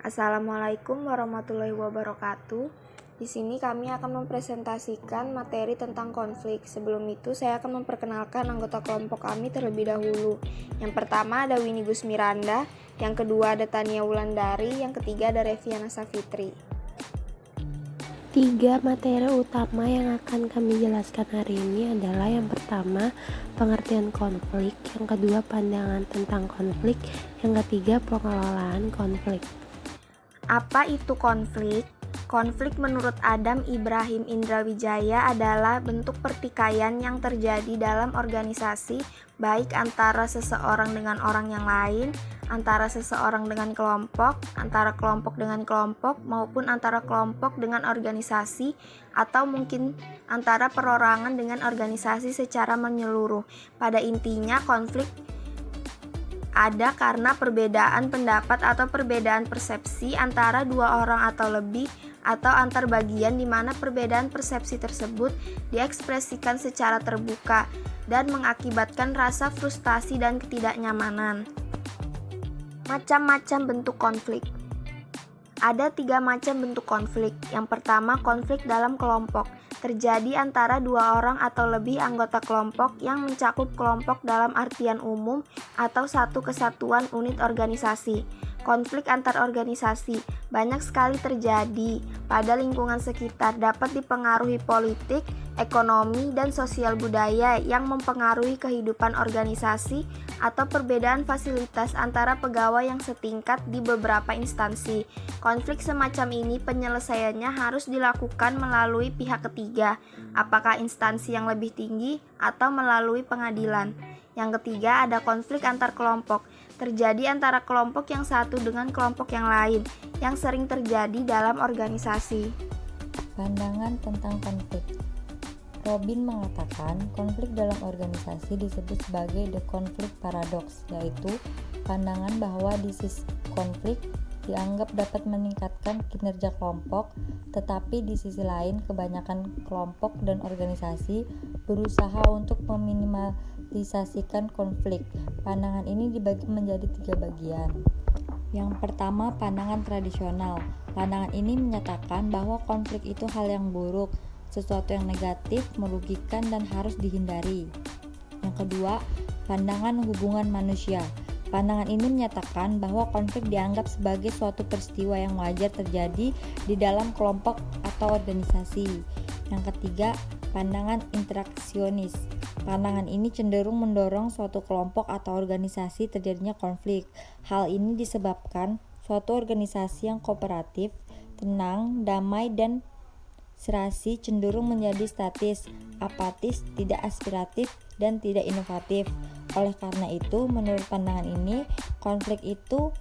Assalamualaikum warahmatullahi wabarakatuh. Di sini kami akan mempresentasikan materi tentang konflik. Sebelum itu, saya akan memperkenalkan anggota kelompok kami terlebih dahulu. Yang pertama ada Winnie Gusmiranda, yang kedua ada Tania Wulandari, yang ketiga ada Reviana Safitri. 3 materi utama yang akan kami jelaskan hari ini adalah yang pertama, pengertian konflik, yang kedua, pandangan tentang konflik, yang ketiga, pengelolaan konflik. Apa itu konflik? Konflik menurut Adam Ibrahim Indrawijaya adalah bentuk pertikaian yang terjadi dalam organisasi, baik antara seseorang dengan orang yang lain, antara seseorang dengan kelompok, antara kelompok dengan kelompok, maupun antara kelompok dengan organisasi, atau mungkin antara perorangan dengan organisasi secara menyeluruh. Pada intinya, konflik ada karena perbedaan pendapat atau perbedaan persepsi antara dua orang atau lebih, atau antar bagian di mana perbedaan persepsi tersebut diekspresikan secara terbuka dan mengakibatkan rasa frustasi dan ketidaknyamanan. Macam-macam bentuk konflik. Ada 3 macam bentuk konflik. Yang pertama, konflik dalam kelompok. Terjadi antara 2 orang atau lebih anggota kelompok yang mencakup kelompok dalam artian umum atau satu kesatuan unit organisasi. Konflik antar organisasi banyak sekali terjadi pada lingkungan sekitar, dapat dipengaruhi politik, ekonomi, dan sosial budaya yang mempengaruhi kehidupan organisasi, atau perbedaan fasilitas antara pegawai yang setingkat di beberapa instansi. Konflik semacam ini penyelesaiannya harus dilakukan melalui pihak ketiga, apakah instansi yang lebih tinggi atau melalui pengadilan. Yang ketiga ada konflik antar kelompok. Terjadi antara kelompok yang satu dengan kelompok yang lain, yang sering terjadi dalam organisasi. Pandangan tentang konflik. Robin mengatakan konflik dalam organisasi disebut sebagai the conflict paradox, yaitu pandangan bahwa di sisi konflik dianggap dapat meningkatkan kinerja kelompok, tetapi di sisi lain kebanyakan kelompok dan organisasi berusaha untuk meminimalisasikan konflik. Pandangan ini dibagi menjadi 3 bagian. Yang pertama, pandangan tradisional. Pandangan ini menyatakan bahwa konflik itu hal yang buruk, sesuatu yang negatif, merugikan, dan harus dihindari. Yang kedua, pandangan hubungan manusia. Pandangan ini menyatakan bahwa konflik dianggap sebagai suatu peristiwa yang wajar terjadi di dalam kelompok atau organisasi. Yang ketiga, pandangan interaksionis. Pandangan ini cenderung mendorong suatu kelompok atau organisasi terjadinya konflik. Hal ini disebabkan suatu organisasi yang kooperatif, tenang, damai, dan serasi cenderung menjadi statis, apatis, tidak aspiratif, dan tidak inovatif. Oleh karena itu, menurut pandangan ini, konflik itu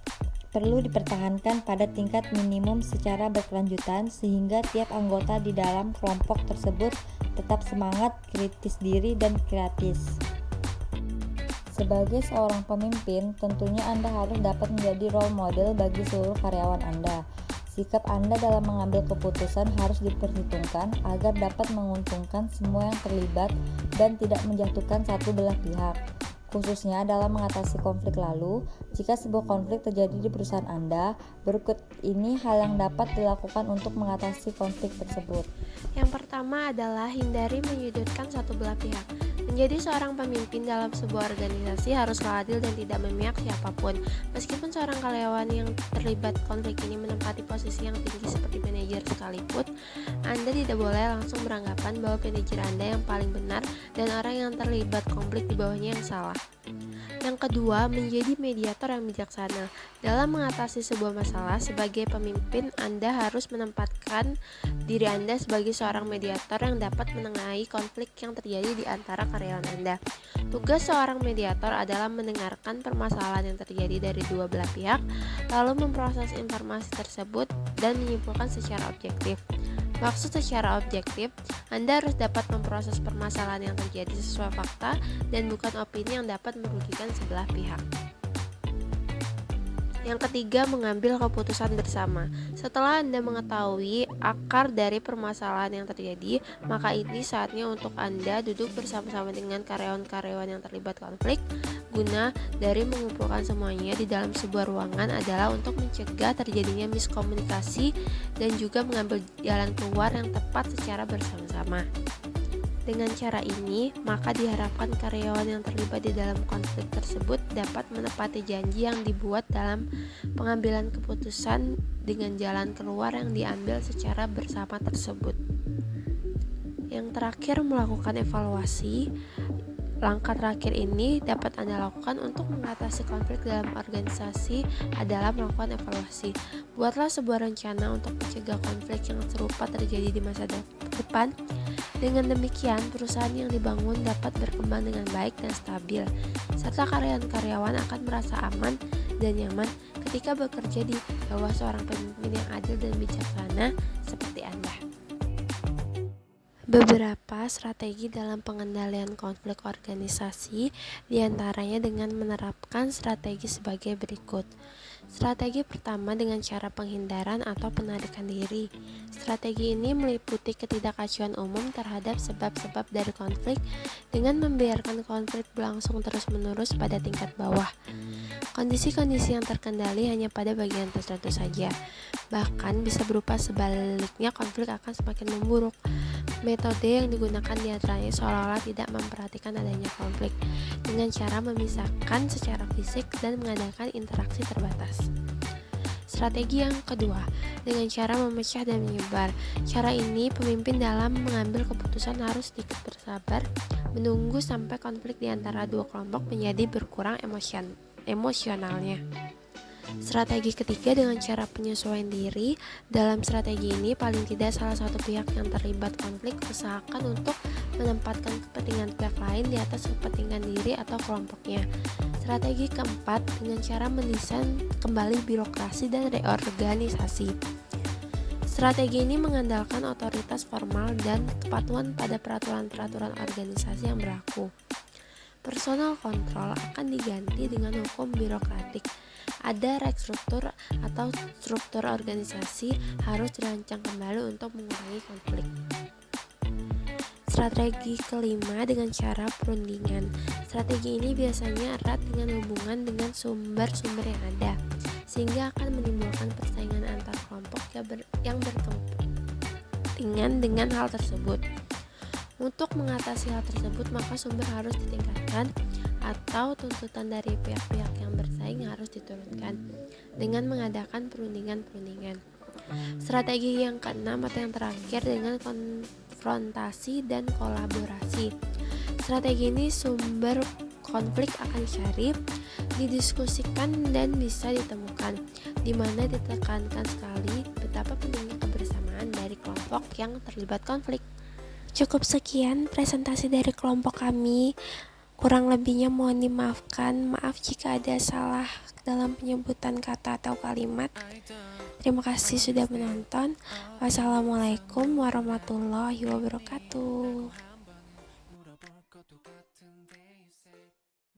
perlu dipertahankan pada tingkat minimum secara berkelanjutan sehingga tiap anggota di dalam kelompok tersebut tetap semangat, kritis diri, dan kreatif. Sebagai seorang pemimpin, tentunya Anda harus dapat menjadi role model bagi seluruh karyawan Anda. Sikap Anda dalam mengambil keputusan harus diperhitungkan agar dapat menguntungkan semua yang terlibat dan tidak menjatuhkan satu belah pihak, khususnya dalam mengatasi konflik. Lalu, jika sebuah konflik terjadi di perusahaan Anda, berikut ini hal yang dapat dilakukan untuk mengatasi konflik tersebut. Yang pertama adalah hindari menyudutkan satu belah pihak. Menjadi seorang pemimpin dalam sebuah organisasi haruslah adil dan tidak memihak siapapun. Meskipun seorang karyawan yang terlibat konflik ini menempati posisi yang tinggi seperti manajer sekalipun, Anda tidak boleh langsung beranggapan bahwa manajer Anda yang paling benar dan orang yang terlibat konflik di bawahnya yang salah. Yang kedua, menjadi mediator yang bijaksana. Dalam mengatasi sebuah masalah, sebagai pemimpin Anda harus menempatkan diri Anda sebagai seorang mediator yang dapat menengahi konflik yang terjadi di antara karyawan Anda. Tugas seorang mediator adalah mendengarkan permasalahan yang terjadi dari dua belah pihak, lalu memproses informasi tersebut dan menyimpulkan secara objektif. Maksud secara objektif, Anda harus dapat memproses permasalahan yang terjadi sesuai fakta dan bukan opini yang dapat merugikan sebelah pihak. Yang ketiga, mengambil keputusan bersama. Setelah Anda mengetahui akar dari permasalahan yang terjadi, maka ini saatnya untuk Anda duduk bersama-sama dengan karyawan-karyawan yang terlibat konflik. Guna dari mengumpulkan semuanya di dalam sebuah ruangan adalah untuk mencegah terjadinya miskomunikasi dan juga mengambil jalan keluar yang tepat secara bersama-sama. Dengan cara ini, maka diharapkan karyawan yang terlibat di dalam konflik tersebut dapat menepati janji yang dibuat dalam pengambilan keputusan dengan jalan keluar yang diambil secara bersama tersebut. Yang terakhir, melakukan evaluasi. Langkah terakhir ini dapat Anda lakukan untuk mengatasi konflik dalam organisasi adalah melakukan evaluasi. Buatlah sebuah rencana untuk mencegah konflik yang serupa terjadi di masa depan. Dengan demikian, perusahaan yang dibangun dapat berkembang dengan baik dan stabil, serta karyawan-karyawan akan merasa aman dan nyaman ketika bekerja di bawah seorang pemimpin yang adil dan bijaksana seperti Anda. Beberapa strategi dalam pengendalian konflik organisasi, diantaranya dengan menerapkan strategi sebagai berikut. Strategi pertama dengan cara penghindaran atau penarikan diri. Strategi ini meliputi ketidakacuan umum terhadap sebab-sebab dari konflik dengan membiarkan konflik berlangsung terus-menerus pada tingkat bawah. Kondisi-kondisi yang terkendali hanya pada bagian tertentu saja. Bahkan bisa berupa sebaliknya, konflik akan semakin memburuk. Metode yang digunakan diantaranya seolah-olah tidak memperhatikan adanya konflik dengan cara memisahkan secara fisik dan mengadakan interaksi terbatas. Strategi yang kedua, dengan cara memecah dan menyebar. Cara ini, pemimpin dalam mengambil keputusan harus sedikit bersabar, menunggu sampai konflik di antara dua kelompok menjadi berkurang emosionalnya. Strategi ketiga dengan cara penyesuaian diri. Dalam strategi ini, paling tidak salah satu pihak yang terlibat konflik usahakan untuk menempatkan kepentingan pihak lain di atas kepentingan diri atau kelompoknya. Strategi keempat dengan cara mendesain kembali birokrasi dan reorganisasi. Strategi ini mengandalkan otoritas formal dan kepatuhan pada peraturan-peraturan organisasi yang berlaku. Personal control akan diganti dengan hukum birokratik. Ada restruktur atau struktur organisasi harus dirancang kembali untuk mengurangi konflik. Strategi kelima dengan cara perundingan. Strategi ini biasanya erat dengan hubungan dengan sumber-sumber yang ada, sehingga akan menimbulkan persaingan antar kelompok yang berkepentingan dengan hal tersebut. Untuk mengatasi hal tersebut, maka sumber harus ditingkatkan atau tuntutan dari pihak-pihak yang bersaing harus diturunkan dengan mengadakan perundingan-perundingan. Strategi yang keenam atau yang terakhir dengan konfrontasi dan kolaborasi. Strategi ini sumber konflik akan dicari, didiskusikan dan bisa ditemukan, di mana ditekankan sekali betapa pentingnya kebersamaan dari kelompok yang terlibat konflik. Cukup sekian presentasi dari kelompok kami. Kurang lebihnya mohon dimaafkan. Maaf jika ada salah dalam penyebutan kata atau kalimat. Terima kasih sudah menonton. Wassalamualaikum warahmatullahi wabarakatuh.